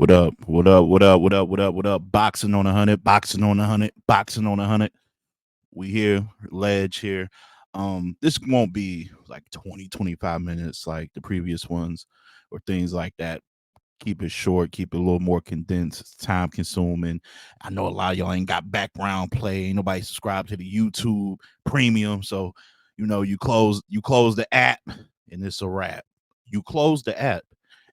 What up? What up? What up? What up? What up? What up? Boxing on 100, boxing on 100, boxing on 100. We here, ledge here. This won't be like 20, 25 minutes like the previous ones or things like that. Keep it short, keep it a little more condensed, time consuming. I know a lot of y'all ain't got background play, ain't nobody subscribed to the YouTube premium. So, you close the app and it's a wrap. You close the app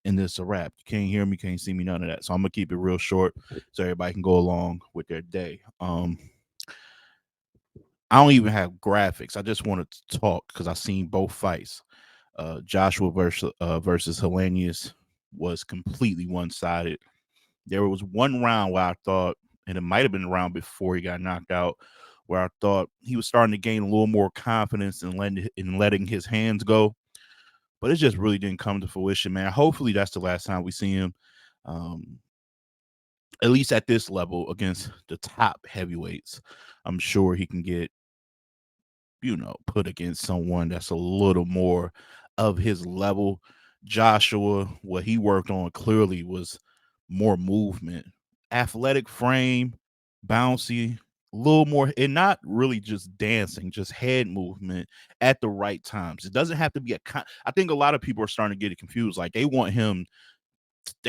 and it's a wrap. You can't hear me, can't see me, none of that. So I'm gonna keep it real short so everybody can go along with their day. I don't even have graphics. I just wanted to talk because I seen both fights. Joshua versus Hellenius was completely one sided. There was one round where I thought, and it might have been the round before he got knocked out, where I thought he was starting to gain a little more confidence in letting his hands go. But it just really didn't come to fruition, man. Hopefully that's the last time we see him. Um, at least at this level against the top heavyweights. I'm sure he can get put against someone that's a little more of his level. Joshua, what he worked on clearly was more movement, athletic frame, bouncy, a little more, and not really just dancing, just head movement at the right times. It doesn't have to be I think a lot of people are starting to get it confused. Like they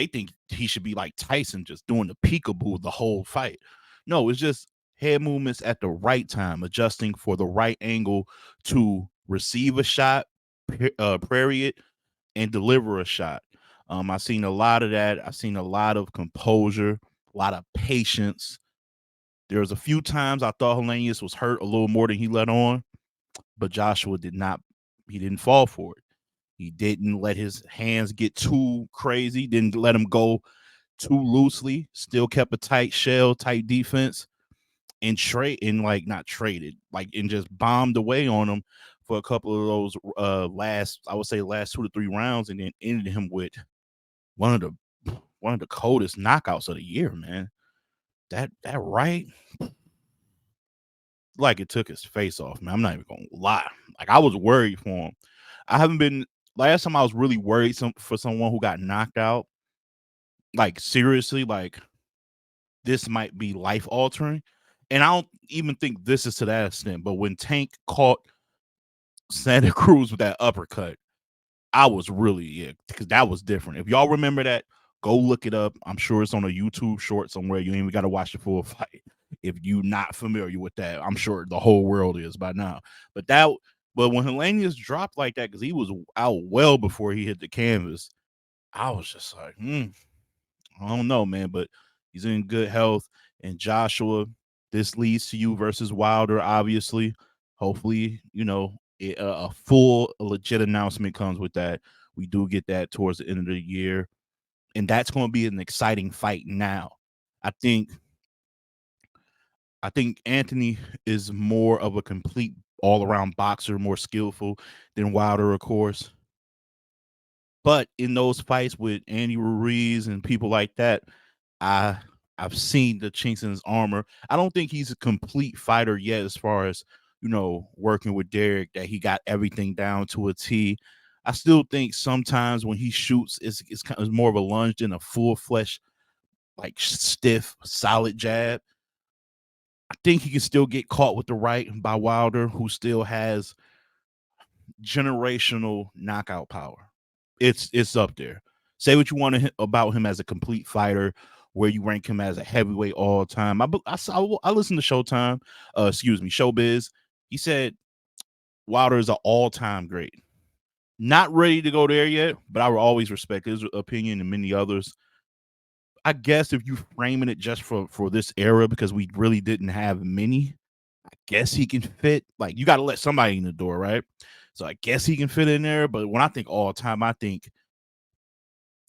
think he should be like Tyson, just doing the peekaboo the whole fight. No, it's just head movements at the right time, adjusting for the right angle to receive a shot, parry it, and deliver a shot. I've seen a lot of that. I've seen a lot of composure, a lot of patience. There was a few times I thought Hellenius was hurt a little more than he let on, but Joshua did not. He didn't fall for it. He didn't let his hands get too crazy. Didn't let him go too loosely. Still kept a tight shell, tight defense, and like not traded, like and just bombed away on him for a couple of those I would say last 2 to 3 rounds, and then ended him with one of the coldest knockouts of the year, man. That right, like it took his face off, man. I'm not even gonna lie. Like I was worried for him. I haven't been last time I was really worried for someone who got knocked out. Like seriously, like this might be life altering. And I don't even think this is to that extent. But when Tank caught Santa Cruz with that uppercut, I was really, yeah, because that was different. If y'all remember that, go look it up. I'm sure it's on a YouTube short somewhere. You ain't even got to watch the full fight. If you're not familiar with that, I'm sure the whole world is by now. But when Hellenius dropped like that, because he was out well before he hit the canvas, I was just like, I don't know, man, but he's in good health. And Joshua, this leads to you versus Wilder, obviously. Hopefully, a full, legit announcement comes with that. We do get that towards the end of the year. And that's going to be an exciting fight now. I think I think Anthony is more of a complete all-around boxer, more skillful than Wilder, of course. But in those fights with Andy Ruiz and people like that, I I've seen the chinks in his armor. I don't think he's a complete fighter yet, as far as working with Derek, that he got everything down to a T. I still think sometimes when he shoots, it's kind of more of a lunge than a full flesh, like stiff, solid jab. I think he can still get caught with the right by Wilder, who still has generational knockout power. It's up there. Say what you want about him as a complete fighter, where you rank him as a heavyweight all time. I listen to Showbiz. He said Wilder is an all time great. Not ready to go there yet, but I will always respect his opinion and many others. I guess if you framing it just for this era, because we really didn't have many, I guess he can fit. Like you got to let somebody in the door, right? So I guess he can fit in there. But when I think all time, I think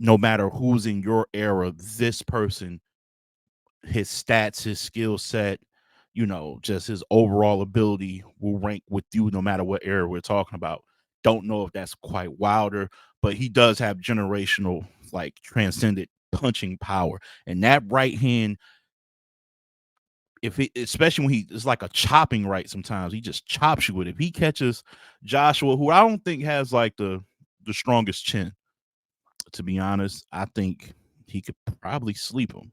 no matter who's in your era, this person, his stats, his skill set, just his overall ability will rank with you no matter what era we're talking about. Don't know if that's quite Wilder, but he does have generational, like transcendent punching power. And that right hand, especially when it's like a chopping right, sometimes he just chops you with it. If he catches Joshua, who I don't think has like the strongest chin, to be honest, I think he could probably sleep him.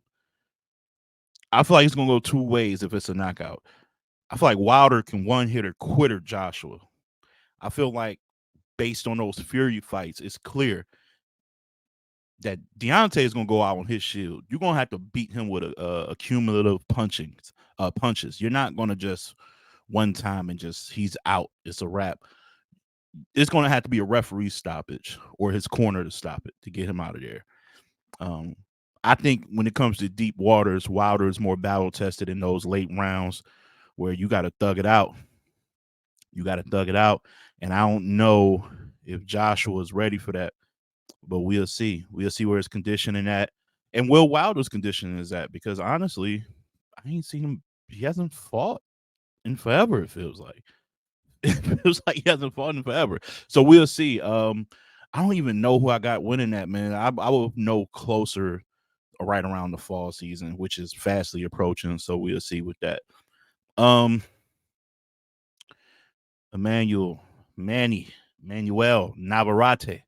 I feel like it's gonna go two ways if it's a knockout. I feel like Wilder can one hitter quitter Joshua. I feel like based on those Fury fights, it's clear that Deontay is gonna go out on his shield. You're gonna have to beat him with a cumulative punches. You're not gonna just one time and just he's out. It's a wrap. It's gonna have to be a referee stoppage or his corner to stop it to get him out of there. Um, I think when it comes to deep waters, Wilder is more battle tested in those late rounds where you got to thug it out. You got to thug it out, and I don't know if Joshua is ready for that, but we'll see. We'll see where his conditioning at, and Will Wilder's conditioning is at. Because honestly, I ain't seen him. He hasn't fought in forever. It feels like. It feels like he hasn't fought in forever. So we'll see. I don't even know who I got winning that, man. I will know closer right around the fall season, which is fastly approaching. So we'll see with that. Um, Manuel Navarrete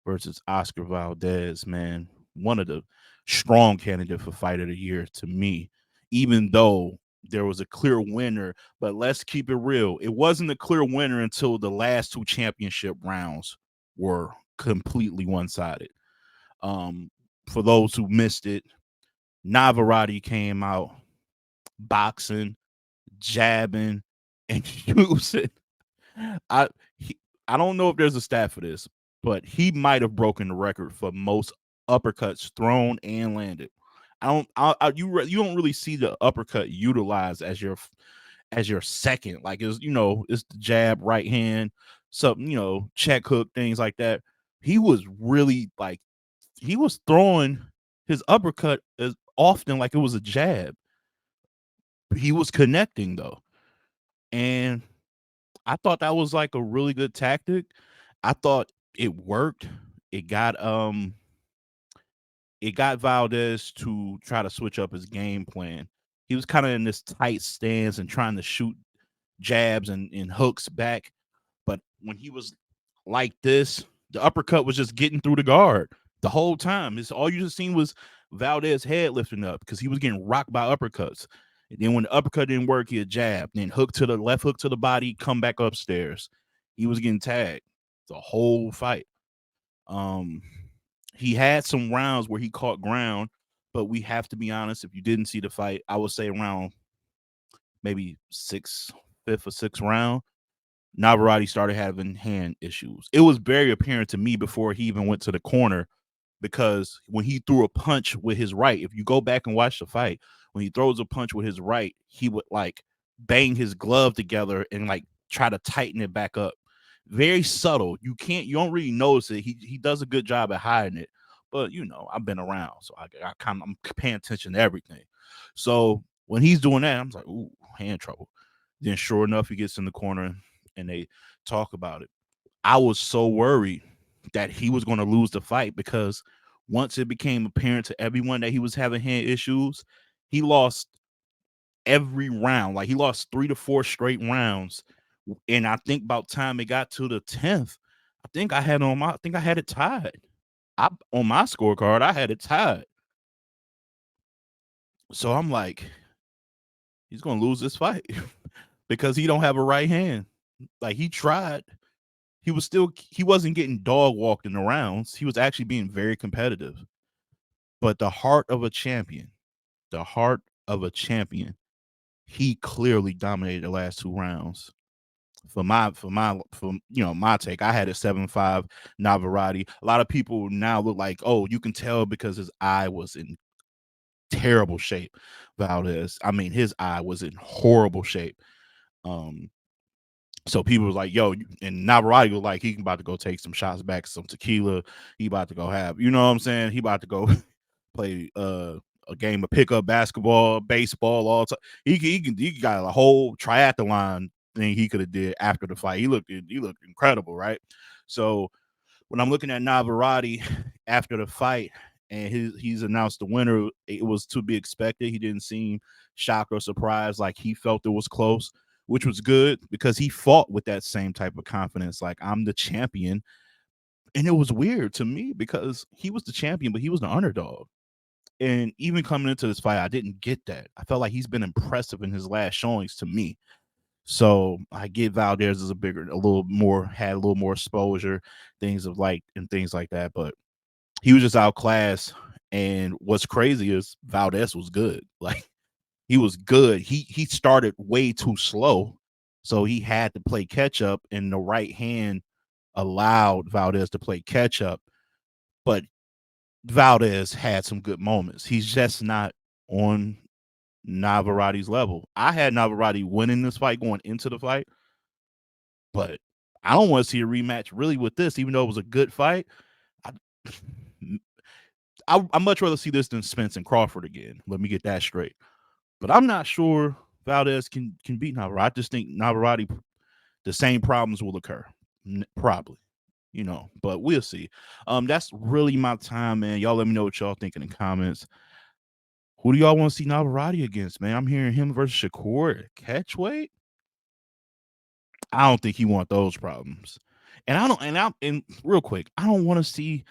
versus Oscar Valdez, man. One of the strong candidate for fight of the year to me, even though there was a clear winner. But let's keep it real. It wasn't a clear winner until the last two championship rounds were completely one-sided. For those who missed it, Navarrete came out boxing, jabbing, and using. I he, I don't know if there's a stat for this, but he might have broken the record for most uppercuts thrown and landed. You don't really see the uppercut utilized as your second. Like it's the jab, right hand, something check hook, things like that. He was really like he was throwing his uppercut as often like it was a jab. He was connecting though, and I thought that was like a really good tactic. I thought it worked. It got um it got Valdez to try to switch up his game plan. He was kind of in this tight stance and trying to shoot jabs and hooks back. But when he was like this, the uppercut was just getting through the guard the whole time. It's all you just seen was Valdez head lifting up because he was getting rocked by uppercuts. And then when the uppercut didn't work, he had jab, then hook to the left hook to the body, come back upstairs. He was getting tagged the whole fight. Um, he had some rounds where he caught ground, but we have to be honest. If you didn't see the fight, I would say around maybe fifth or sixth round, Navarrete started having hand issues. It was very apparent to me before he even went to the corner because when he threw a punch with his right, if you go back and watch the fight, when he throws a punch with his right, he would like bang his glove together and like try to tighten it back up. Very subtle. You don't really notice it. He does a good job at hiding it. But I've been around, so I'm paying attention to everything. So when he's doing that, I'm like, ooh, hand trouble. Then sure enough, he gets in the corner and they talk about it. I was so worried that he was going to lose the fight because once it became apparent to everyone that he was having hand issues, he lost every round. Like he lost 3 to 4 straight rounds. And I think about time it got to the 10th, I think I had it tied. On my scorecard, I had it tied. So I'm like, he's going to lose this fight because he don't have a right hand. Like he tried. He wasn't getting dog walked in the rounds. He was actually being very competitive. But the heart of a champion, he clearly dominated the last 2 rounds. For my take, I had it 7-5 Navarrete. A lot of people now look like, oh, you can tell because his eye was in terrible shape. Valdez, I mean, his eye was in horrible shape. So people was like, yo, and Navarrete was like, he about to go take some shots back, some tequila. He about to go have, you know what I'm saying? He about to go play a game of pickup basketball, baseball, all time. He got a whole triathlon thing he could have did after the fight. He looked incredible, right? So when I'm looking at Navarrete after the fight and he's announced the winner, it was to be expected. He didn't seem shocked or surprised, like he felt it was close, which was good because he fought with that same type of confidence. Like, I'm the champion. And it was weird to me because he was the champion, but he was the underdog. And even coming into this fight, I didn't get that. I felt like he's been impressive in his last showings to me. So I get Valdez as a little more, had a little more exposure, things like that. But he was just outclassed. And what's crazy is Valdez was good. Like he was good. He started way too slow, so he had to play catch up, and the right hand allowed Valdez to play catch up. But Valdez had some good moments. He's just not on Navarrete's level. I had Navarrete winning this fight going into the fight, but I don't want to see a rematch really with this, even though it was a good fight. I, I much rather see this than Spence and Crawford again. Let me get that straight. But I'm not sure Valdez can beat Navarrete. I just think Navarrete, the same problems will occur, probably. But we'll see. That's really my time, man. Y'all let me know what y'all think in the comments. Who do y'all want to see Navarrete against, man? I'm hearing him versus Shakur at catchweight. I don't think he want those problems. And real quick, I don't want to see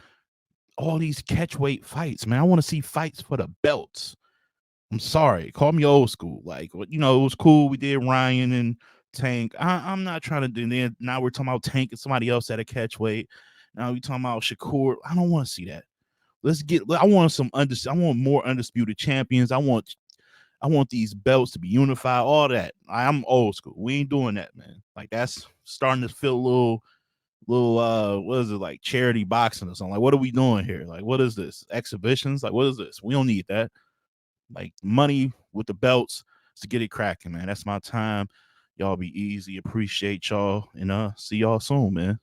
all these catchweight fights, man. I want to see fights for the belts. I'm sorry, call me old school. Like, it was cool. We did Ryan and Tank. I'm not trying to do that. Now we're talking about Tank and somebody else at a catchweight. Now we talking about Shakur. I don't want to see that. I want more undisputed champions. I want these belts to be unified, all that. I'm old school. We ain't doing that, man. Like that's starting to feel a little what is it, like charity boxing or something? Like, what are we doing here? Like, what is this? Exhibitions? Like, what is this? We don't need that. Like money with the belts to get it cracking, man. That's my time. Y'all be easy. Appreciate y'all, and see y'all soon, man.